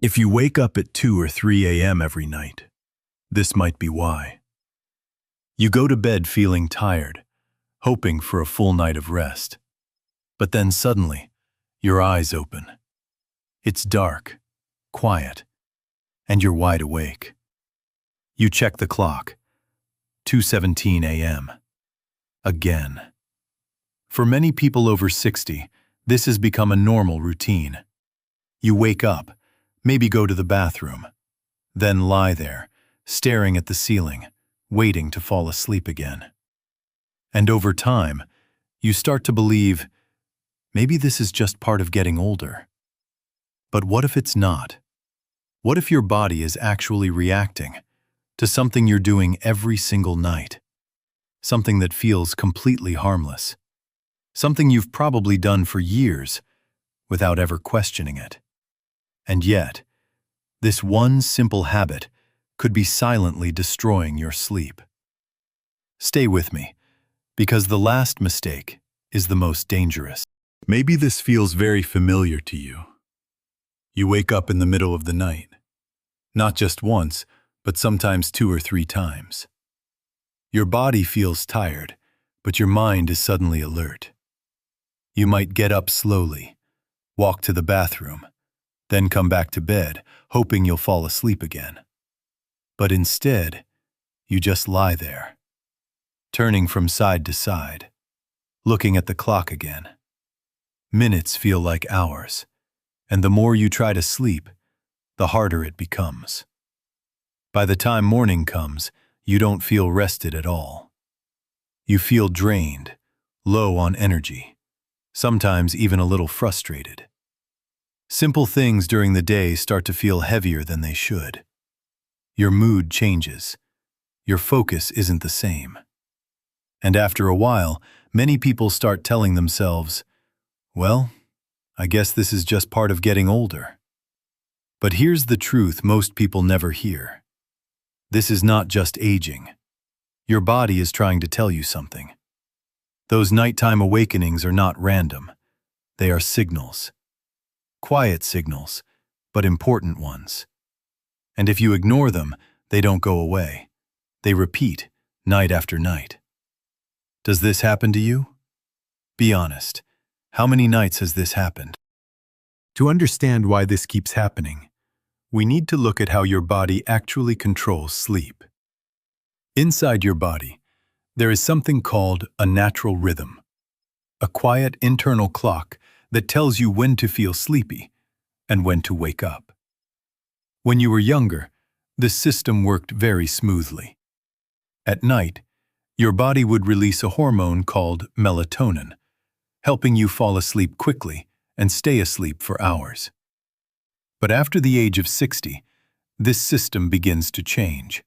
If you wake up at 2 or 3 a.m. every night, this might be why. You go to bed feeling tired, hoping for a full night of rest. But then suddenly, your eyes open. It's dark, quiet, and you're wide awake. You check the clock. 2:17 a.m. Again. For many people over 60, this has become a normal routine. You wake up, maybe go to the bathroom, then lie there, staring at the ceiling, waiting to fall asleep again. And over time, you start to believe, maybe this is just part of getting older. But what if it's not? What if your body is actually reacting to something you're doing every single night? Something that feels completely harmless. Something you've probably done for years without ever questioning it. And yet, this one simple habit could be silently destroying your sleep. Stay with me, because the last mistake is the most dangerous. Maybe this feels very familiar to you. You wake up in the middle of the night. Not just once, but sometimes 2 or 3 times. Your body feels tired, but your mind is suddenly alert. You might get up slowly, walk to the bathroom, then come back to bed, hoping you'll fall asleep again. But instead, you just lie there, turning from side to side, looking at the clock again. Minutes feel like hours, and the more you try to sleep, the harder it becomes. By the time morning comes, you don't feel rested at all. You feel drained, low on energy, sometimes even a little frustrated. Simple things during the day start to feel heavier than they should. Your mood changes. Your focus isn't the same. And after a while, many people start telling themselves, well, I guess this is just part of getting older. But here's the truth most people never hear. This is not just aging. Your body is trying to tell you something. Those nighttime awakenings are not random. They are signals. Quiet signals, but important ones. And if you ignore them, they don't go away. They repeat, night after night. Does this happen to you? Be honest. How many nights has this happened? To understand why this keeps happening, we need to look at how your body actually controls sleep. Inside your body, there is something called a natural rhythm, a quiet internal clock that tells you when to feel sleepy and when to wake up. When you were younger, this system worked very smoothly. At night, your body would release a hormone called melatonin, helping you fall asleep quickly and stay asleep for hours. But after the age of 60, this system begins to change.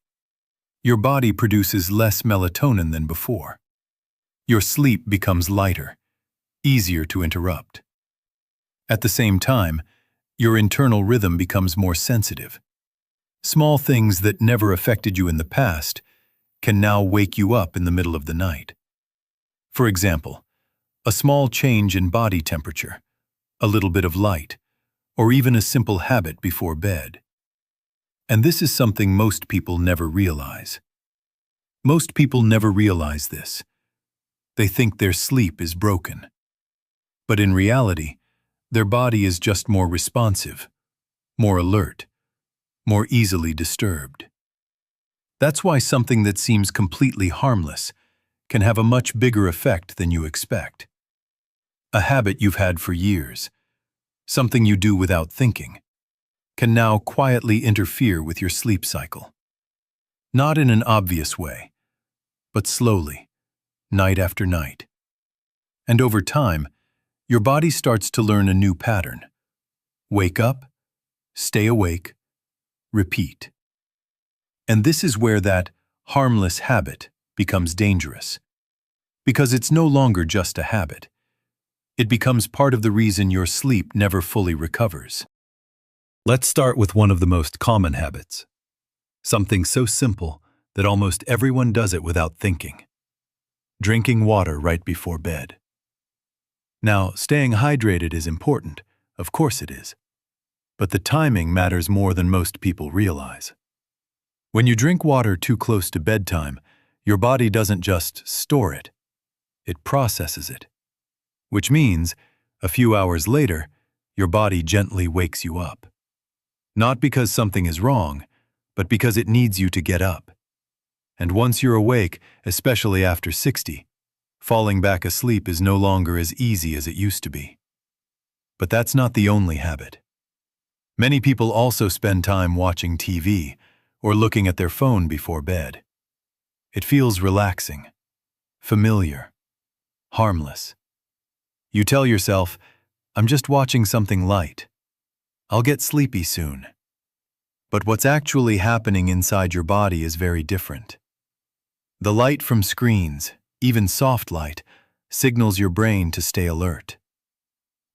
Your body produces less melatonin than before. Your sleep becomes lighter, easier to interrupt. At the same time, your internal rhythm becomes more sensitive. Small things that never affected you in the past can now wake you up in the middle of the night. For example, a small change in body temperature, a little bit of light, or even a simple habit before bed. And this is something most people never realize. Most people never realize this. They think their sleep is broken. But in reality, their body is just more responsive, more alert, more easily disturbed. That's why something that seems completely harmless can have a much bigger effect than you expect. A habit you've had for years, something you do without thinking, can now quietly interfere with your sleep cycle. Not in an obvious way, but slowly, night after night. And over time, your body starts to learn a new pattern. Wake up, stay awake, repeat. And this is where that harmless habit becomes dangerous. Because it's no longer just a habit. It becomes part of the reason your sleep never fully recovers. Let's start with one of the most common habits. Something so simple that almost everyone does it without thinking. Drinking water right before bed. Now, staying hydrated is important. Of course it is. But the timing matters more than most people realize. When you drink water too close to bedtime, your body doesn't just store it, it processes it. Which means, a few hours later, your body gently wakes you up. Not because something is wrong, but because it needs you to get up. And once you're awake, especially after 60, falling back asleep is no longer as easy as it used to be. But that's not the only habit. Many people also spend time watching TV or looking at their phone before bed. It feels relaxing, familiar, harmless. You tell yourself, I'm just watching something light. I'll get sleepy soon. But what's actually happening inside your body is very different. The light from screens, even soft light, signals your brain to stay alert.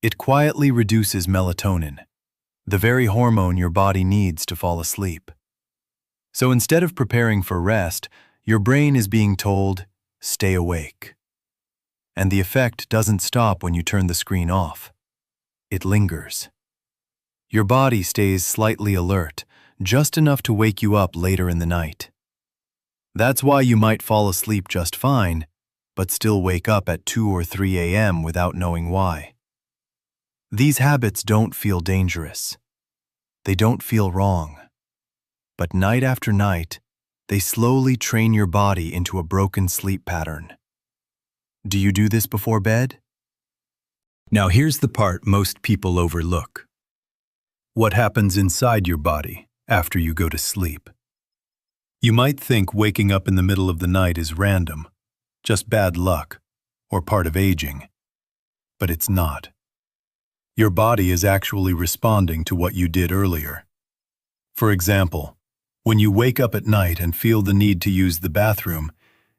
It quietly reduces melatonin, the very hormone your body needs to fall asleep. So instead of preparing for rest, your brain is being told, stay awake. And the effect doesn't stop when you turn the screen off. It lingers. Your body stays slightly alert, just enough to wake you up later in the night. That's why you might fall asleep just fine, but still wake up at 2 or 3 a.m. without knowing why. These habits don't feel dangerous. They don't feel wrong. But night after night, they slowly train your body into a broken sleep pattern. Do you do this before bed? Now here's the part most people overlook. What happens inside your body after you go to sleep? You might think waking up in the middle of the night is random, just bad luck, or part of aging. But it's not. Your body is actually responding to what you did earlier. For example, when you wake up at night and feel the need to use the bathroom,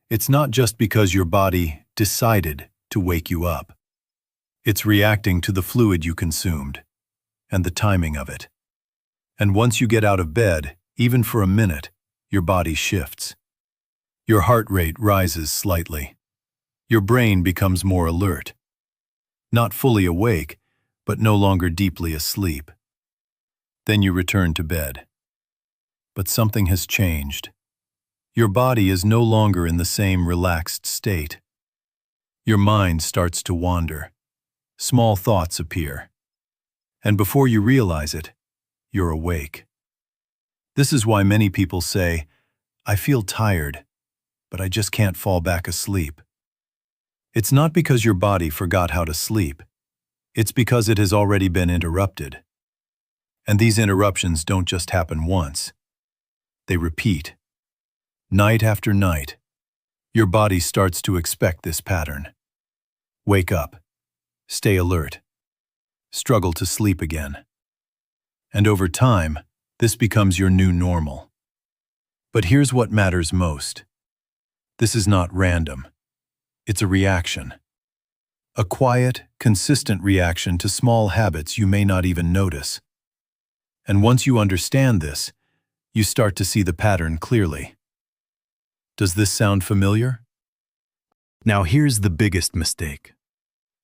it's not just because your body decided to wake you up. It's reacting to the fluid you consumed and the timing of it. And once you get out of bed, even for a minute, your body shifts. Your heart rate rises slightly. Your brain becomes more alert. Not fully awake, but no longer deeply asleep. Then you return to bed. But something has changed. Your body is no longer in the same relaxed state. Your mind starts to wander. Small thoughts appear. And before you realize it, you're awake. This is why many people say, I feel tired, but I just can't fall back asleep. It's not because your body forgot how to sleep. It's because it has already been interrupted. And these interruptions don't just happen once. They repeat. Night after night, your body starts to expect this pattern. Wake up. Stay alert. Struggle to sleep again. And over time, this becomes your new normal. But here's what matters most. This is not random. It's a reaction. A quiet, consistent reaction to small habits you may not even notice. And once you understand this, you start to see the pattern clearly. Does this sound familiar? Now here's the biggest mistake.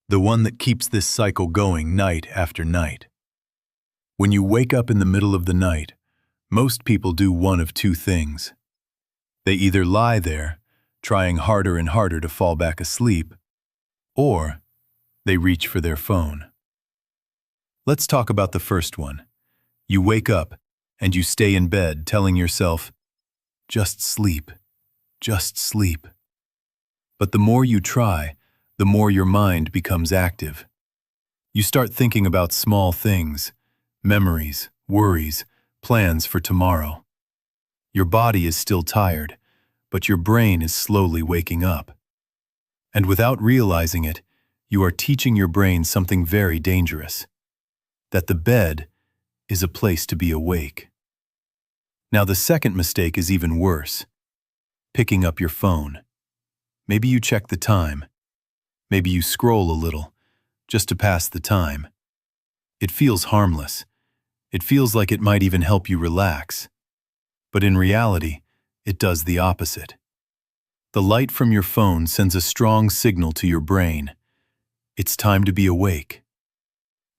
The one that keeps this cycle going night after night. When you wake up in the middle of the night, most people do one of two things. They either lie there, trying harder and harder to fall back asleep, or they reach for their phone. Let's talk about the first one. You wake up, and you stay in bed telling yourself, just sleep, just sleep. But the more you try, the more your mind becomes active. You start thinking about small things, memories, worries, plans for tomorrow. Your body is still tired, but your brain is slowly waking up. And without realizing it, you are teaching your brain something very dangerous, that the bed is a place to be awake. Now the second mistake is even worse. Picking up your phone. Maybe you check the time. Maybe you scroll a little, just to pass the time. It feels harmless. It feels like it might even help you relax. But in reality, it does the opposite. The light from your phone sends a strong signal to your brain. It's time to be awake.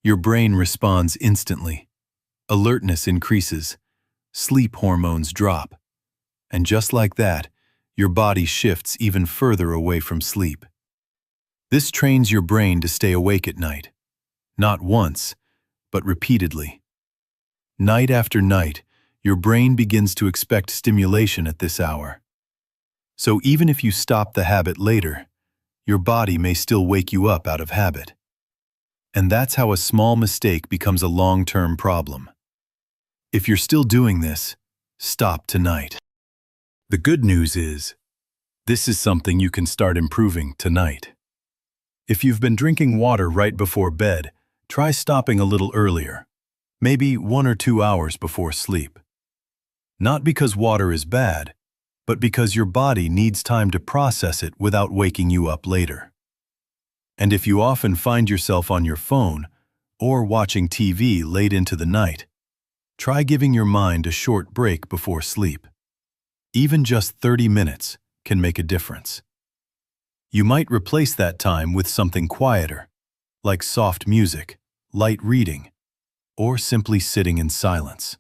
Your brain responds instantly. Alertness increases, sleep hormones drop, and just like that, your body shifts even further away from sleep. This trains your brain to stay awake at night, not once, but repeatedly. Night after night, your brain begins to expect stimulation at this hour. So even if you stop the habit later, your body may still wake you up out of habit. And that's how a small mistake becomes a long-term problem. If you're still doing this, stop tonight. The good news is, this is something you can start improving tonight. If you've been drinking water right before bed, try stopping a little earlier, maybe 1 or 2 hours before sleep. Not because water is bad, but because your body needs time to process it without waking you up later. And if you often find yourself on your phone or watching TV late into the night, try giving your mind a short break before sleep. Even just 30 minutes can make a difference. You might replace that time with something quieter, like soft music, light reading, or simply sitting in silence.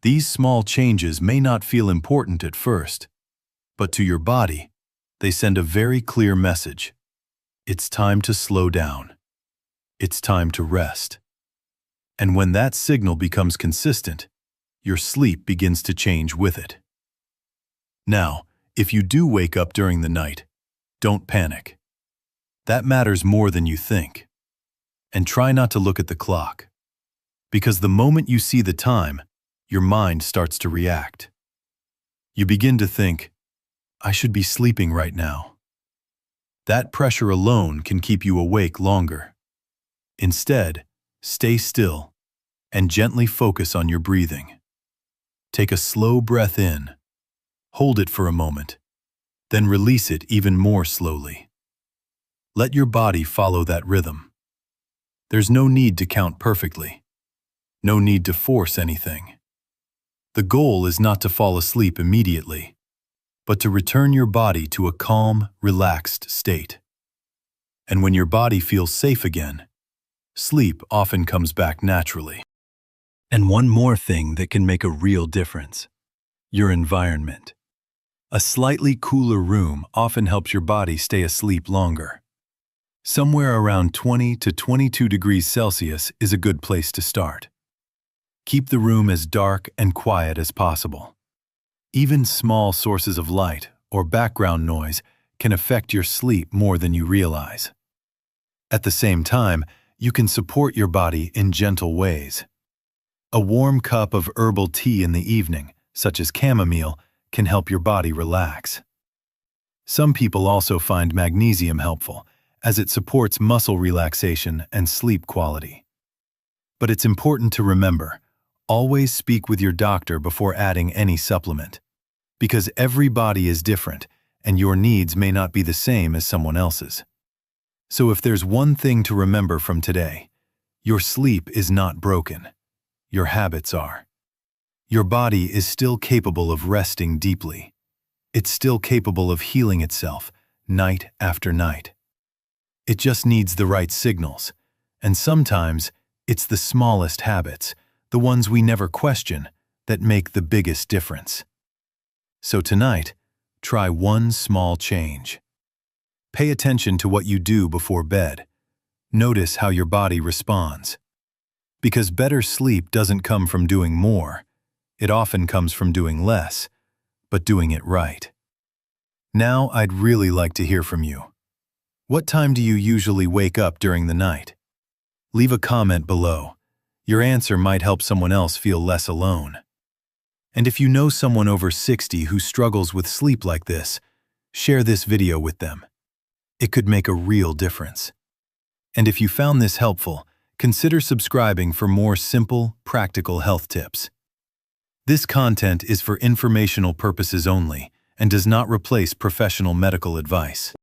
These small changes may not feel important at first, but to your body, they send a very clear message. It's time to slow down. It's time to rest. And when that signal becomes consistent, your sleep begins to change with it. Now, if you do wake up during the night, don't panic. That matters more than you think. And try not to look at the clock. Because the moment you see the time, your mind starts to react. You begin to think, I should be sleeping right now. That pressure alone can keep you awake longer. Instead, stay still and gently focus on your breathing. Take a slow breath in, hold it for a moment, then release it even more slowly. Let your body follow that rhythm. There's no need to count perfectly, no need to force anything. The goal is not to fall asleep immediately, but to return your body to a calm, relaxed state. And when your body feels safe again, sleep often comes back naturally. And one more thing that can make a real difference: your environment. A slightly cooler room often helps your body stay asleep longer. Somewhere around 20 to 22 degrees Celsius is a good place to start. Keep the room as dark and quiet as possible. Even small sources of light or background noise can affect your sleep more than you realize. At the same time, you can support your body in gentle ways. A warm cup of herbal tea in the evening, such as chamomile, can help your body relax. Some people also find magnesium helpful, as it supports muscle relaxation and sleep quality. But it's important to remember, always speak with your doctor before adding any supplement, because every body is different and your needs may not be the same as someone else's. So if there's one thing to remember from today, your sleep is not broken. Your habits are. Your body is still capable of resting deeply. It's still capable of healing itself night after night. It just needs the right signals, and sometimes it's the smallest habits, the ones we never question, that make the biggest difference. So tonight, try one small change. Pay attention to what you do before bed. Notice how your body responds. Because better sleep doesn't come from doing more. It often comes from doing less, but doing it right. Now I'd really like to hear from you. What time do you usually wake up during the night? Leave a comment below. Your answer might help someone else feel less alone. And if you know someone over 60 who struggles with sleep like this, share this video with them. It could make a real difference. And if you found this helpful, consider subscribing for more simple, practical health tips. This content is for informational purposes only and does not replace professional medical advice.